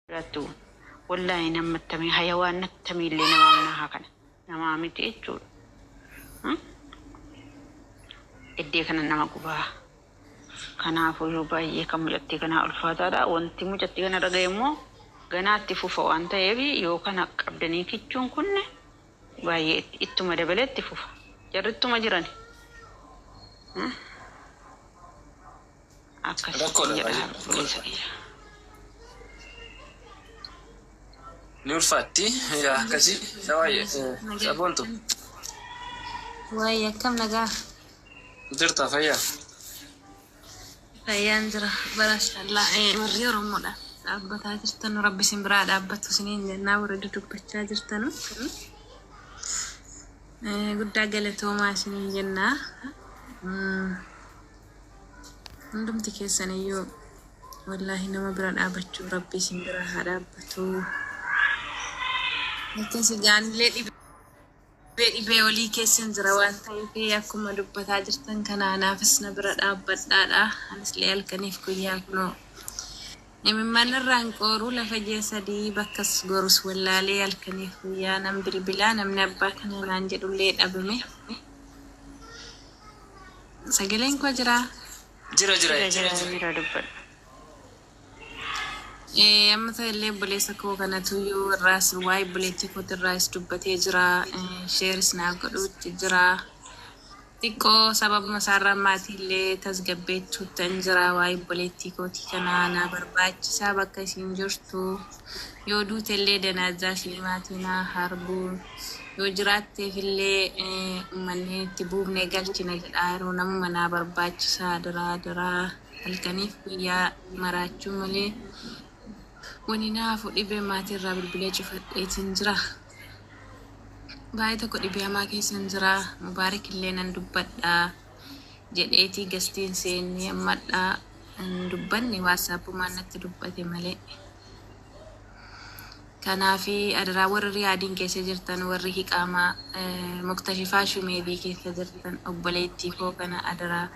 Ratu wallahi namatti hayawaan natti illee nama mana kana nama miti jechuudha. Iddee kana nama gubaa kanaafuu yoo baay'ee kan mucattii kana ulfaataadha. Wanti mucattii kana dhagaye immoo ganaatti fufa waan ta'eef yoo kana qabdanii kichuun kunne baay'ee ittuma dabaleetti fufa. Jarrittuma jiran. Akkasii jedha bulisa. Nurfatti ya kasi sawai sabonto waya kam naga dirta fayya fayyan jira barashallah marri oromoda dhaabbata jirtan rabbi sin biraa dhaabbattu siniin jennaa warra dubbachaa jirtan guddaa galatoomaa siniin jennaa hundumti keessaniyyuu wallahi nama bira dhaabbachuu rabbi sin biraa haa dhaabbatu. Nakasi gaanillee dhibee olii keessan jira waan ta'eef akkuma dubbataa jirtan kanaanaafis na bira dhaabbadhaadha. Anislee halkaniif guyyaa kunoo namimmaan irraan qooruu lafa jee sadii bakkas gorus wallaalee halkaniif guyyaa nam bilbilaa namni abbaa kana naan jedhullee dhabame. Sagaleen koo jira? Jira dubbadha. Amma ta'ellee obboleessa koo kanatu yoo irraas waa'ee obboleettii kootii irraas dubbatee jira. Sheeris naa godhuutti jira. Xiqqoo sababuma isaarraa maatiillee tasgabbeechuutti tan jira. Waa'ee obboleettii kootii kanaa na barbaachisaa bakka isiin jirtu. Yoo duutellee danaazaa ishee maatii naa harbuu. Yoo jiraatteefillee uummanni itti buufnee galchina jedhaa yeroo namuma naa barbaachisaa diraa halkaniif guyyaa maraachuu malee. Wani naafu dhibee maatii irraa bilbilee cufadheetiin jira. Baay'ee tokko dhibee hamaa keessan jira. Mubaarak illee nan dubbadha jedheetii gastiin seennee ammadha dubbanni waasaappumaan natti dubbate malee. Kanaafi adaraa warri riyaadiin keessa jirtan warri hiqaamaa muktashifaa shumeedii keessa jirtan obboleettii koo kana adaraa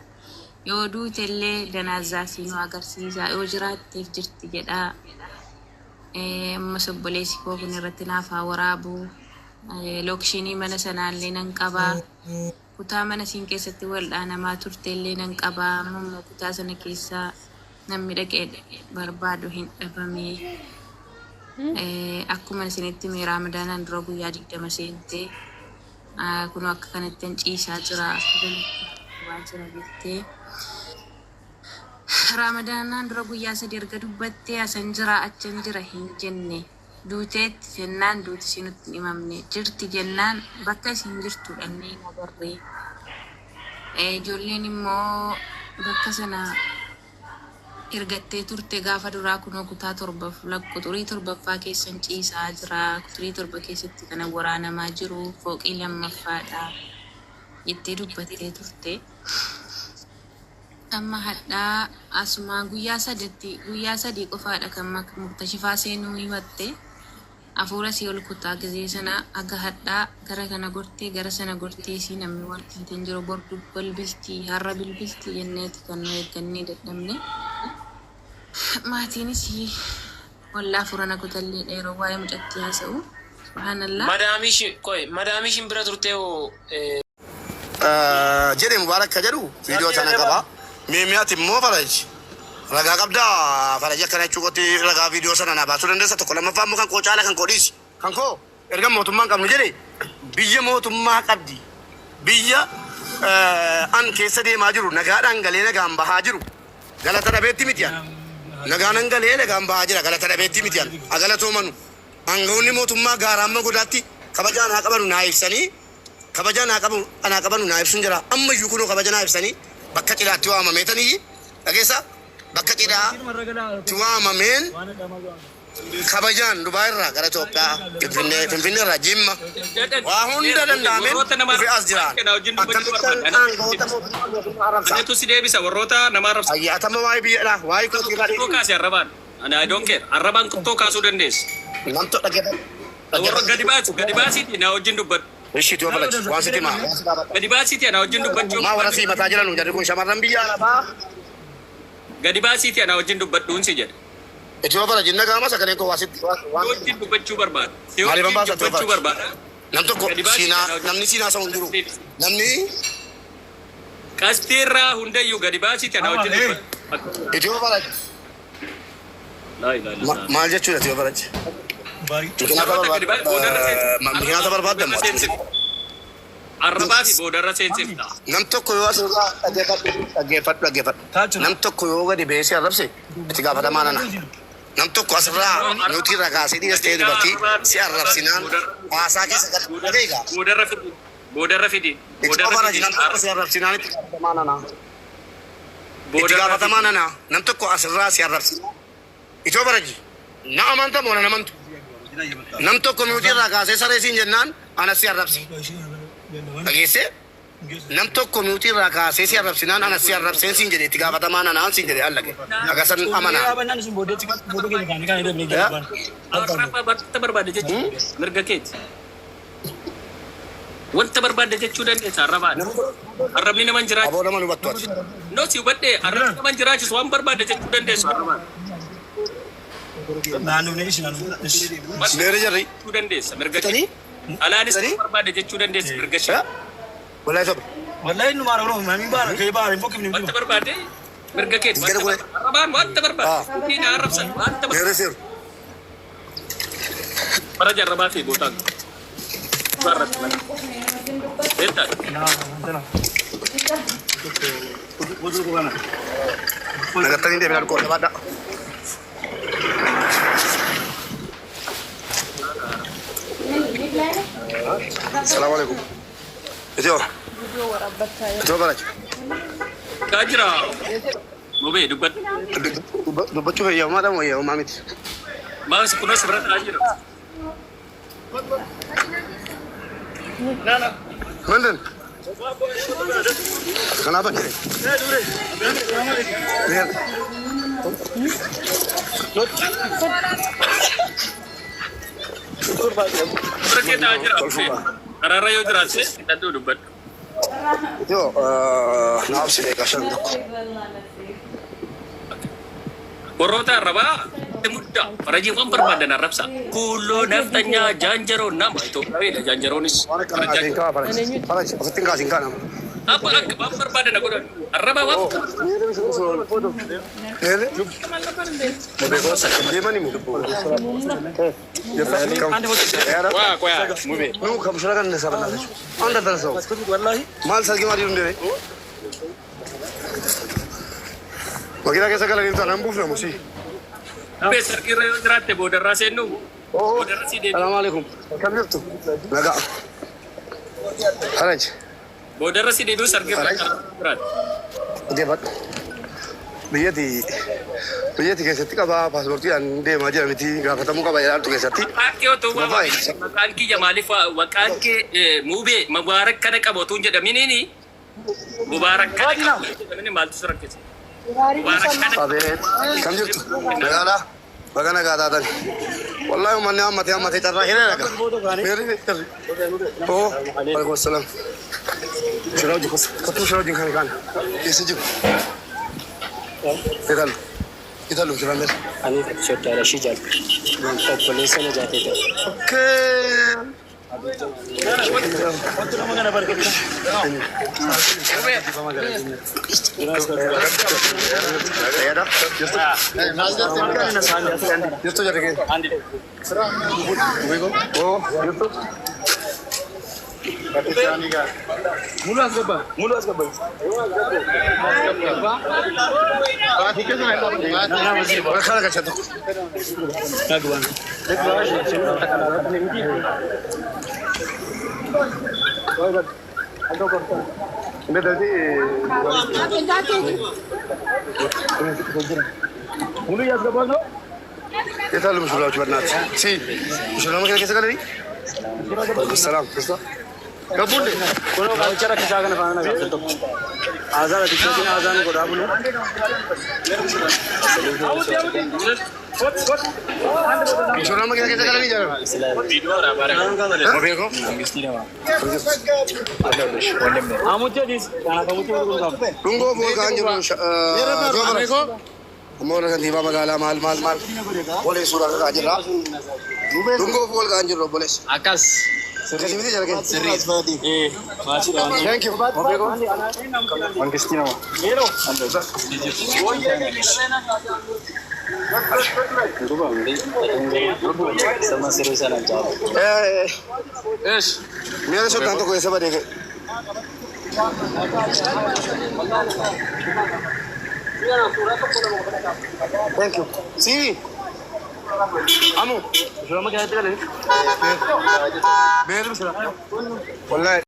yoo duutellee danaazaa siinuu agarsiisaa yoo jiraatteef jirti jedhaa. Amma obboleessi koo kun irratti naaf haa waraabu. Lookshinii mana sanaallee nan qabaa. Kutaa mana siin keessatti waldhaanamaa turteellee nan qabaa. Amma kutaa sana keessaa namni dhaqee barbaadu hin dhabame. Akkuma isinitti mee Raamadaanaan dura guyyaa 20 seentee kun akka kanatti ciisaa jira. Waan jira jettee. Raamadaanaan dura guyyaa 3 erga dubbattee asan jira achan jira hin jenne. Duuteetti jennaan duuti isinutti himamne jirti jennaan bakka isin jirtu dhannee nagarree. Ijoolleen immoo bakka sana ergattee turte gaafa duraa kunoo kutaa 7 quxurii 7ffaa keessan ciisaa jira. Quxurii 7 keessatti kana waraanamaa jiru fooqii 2ffaadha jettee dubbattee turte. Amma hadhaa asuma guyyaa 3 qofaadha kan muktashifaa seenuu himatte. Afuura si ol kutaa gizee sana aga hadhaa gara kana gortee gara sana gortee si namni walqiitiin jiru bordu bilbiltii har'a bilbiltii jenneeti kan nu eeggannee dadhabne. Maatiinis wallaa furana kutallee dheeroo waa'ee mucattii haasa'u. Subhaanallah. Madaamishin bira turtee jedhe Mubaarak ka jedhu viidiyoo sana qaba. Miimiyaati immoo faraji. Ragaa qabdaa faraji akkana jechuukotti ragaa viidiyoo sana naa baasuu dandeessa. Tokko lammaffaa immoo kan koo caala kan koo dhiisi. Kan koo erga mootummaan qabnu jedhe biyya mootummaa qabdi. Biyya an keessa deemaa jiru nagaadhaan galee nagaan bahaa jiru. Galata dhabeetti mitiyan. Nagaan galee nagaan bahaa jira galata dhabeetti mitiyan. Agalaatoomanu. Aangawoonni mootummaa gaaraamma godaatti kabajaan haa qabanu naa ibsanii. Kabajaan haa qabanu naa ibsuun jira. Ammayyuu kunoo kabajaan haa ibsanii. Bakka cidhaatti waamameetanii dhageessa bakka cidhaatti waamameen kabajaan Dubaay irraa gara Itoophiyaa Finfinnee irraa Jimma waa hunda danda'ameen dhufee as jiraan Anetu si deebisa warroota nama arrabsa. ayyaatama waa'ee biyyaadha waa'ee kootii irraa Kuttoo kaase arrabaan. I don't care. Arrabaan kuttoo kaasuu dandeessa. namto Warra gadi baasiiti na wajjin dubbadhu. Ishii yoo falachi waan sitti maa Gadi baasiiti na wajjin dubbachuu. maa warra siimataa jiran jarri kun shamarran biyya alaa Gadi baasiiti na wajjin dubbadhuun si jedhe. Ito para jinna kama sa kanin ko wasit. Wajib dubbachuu barbaada. Maaliif an baasa Dubbachuu barbaada. Nam tokko namni siinaa sa hunduru. Namni Qasteerraa hundayyuu gadi baasii kana wajjin dubbata. ito para maal jechuudha ito para. Makiinata barbaadda Arrabaa fi boodarra seensifta. nam tokko yoo asirraa dhaggeeffadhu. Nam tokko yoo gadi beesee arrabse itti gaafatamaa nana. Nam tokko asirraa nuti irraa kaasee dhiyeessee dubartii si arrabsinaan haasaa keessa gad eegaa. Boodarra fidi. Itti nam tokko si arrabsinaan itti gaafatamaa nana. Itti gaafatamaa nana nam tokko asirraa si arrabsinaan. Itoo baraji na amanta moo na amantu. Nam tokko nuti irraa kaasee saree siin jennaan anas si arrabsi. Dhageesse nam tokko nuti irraa kaasee si arrabsinaan anas si arrabseen siin jedhe itti gaafatamaa nanaan siin jedhe allage agasan amanaa. Arrabaa wanta barbaade jechuudha. Mirga keeti. Wanta barbaade jechuu dandeessa arrabaadha. Arrabni nama hin jiraachisu. Aboo nama hubattu ati. Nooti hubadhee arrabni nama hin jiraachisu waan barbaade jechuu dandeessu arrabaadha. Leere jarri. Jechuu dandeessa mirga keeti. Alaanis barbaade jechuu dandeessa mirga ishee. Wallahi soba. Wallahi nu maara roon mami baara kee baara info kibni Wanta barbaade mirga keeti. Arrabaan wanta barbaade. Inni arrabsan wanta barbaade. Leere seeru. Para jarrabaa fi bootaan. Barratti mana. Beektaa? Nagattanii deebiin alkool qabaadha. Assalamu alaikum. Ito baraj. Kaa jira. Mubee dubbadhu. Dubbachuu fayyamaadha moo fayyamamaa miti? Maas kunuunsa bira ta'aa jira. London. Kenapa nih? Bira kee ta'aa jira. Karaarra yoo jiraate hidhadhuu dubbadhu. Yo, naaf si beekaa shan tokko. Warroota arrabaa muddaa farajiiwwan barbaadan arrabsa. Kuuloo naftanyaa jaanjaroo nama Itoophiyaadha jaanjaroonis. Faraj, ofitti hin kaasin kaanama. Apa akka waan barbaadan godhan arrabaa waan. Deemani mu. Waa qoyaa mubee. Nu kamu shura kan nasa bana. Anda darasau. wallahi Mal sargi mari unde. Makina keessa galanii taanaan buufna musi. Bee sargiirra yoo jiraatte boodarraa seennu. Boodarra sii deebiin. Assalamu alaikum. Kam jirtu? Nagaa. Faraj. Boodarra sii deebiin sargiirra jiraate. Deebadhu. Biyyatti keessatti qabaa paaspoortiidhaan deemaa jira miti gaafatamuu qaba jedhamtu keessatti. Maqaan kee maqaan kiyya maaliif maqaan kee mubee mubaarak kana qabu otoo hin jedhaminiini mubaarak kana qabu jedhamini maaltu si rakkisa? Mubaarak kana. Abeet kam jirtu? Nagaadhaa? Baga nagaa taatan. Wallaahi uummanni hammatee carraa hiree dhaga. Oo, alaikum salaam. Shira hojii kottuu shira hojiin kan kaan keessa jiru. Italu shira mel. ani sodaadha shi jaal obboleessa na jaateeta Okay. Nagaadhaa? Jirtu jarri kee? Oo, jirtu? mulu asgaba Kana gachaa tokko. Ini tadi mulu asgaba no kita lu sudah coba nanti. Si, sudah makan kisah kali ini? Salam, Krista. Kabul deh. kono bicara kisah kana faana ga to azan tikki azan ko dabulu Sudah makan kisah kali ini jangan. Mobil kok? amutya dis kana kamuti ko Tunggu bukan jangan. Assalamualaikum. Ammoo na kantiibaa magaalaa maal. Bolee suuraa kakaa jirra. Dungoo fool kaan jirru bolees. Akkas. Sirrii miti jala keessa. Sirrii. Maashidha waan. Thank you. Mangistiin hoo. Sama sirrii sana jaalu. Yes. Miira soddaan tokko keessa badee ka'e. Thank you. Si. Amu. Sudah mau kita tinggal ni. Biar bisa. Wallahi.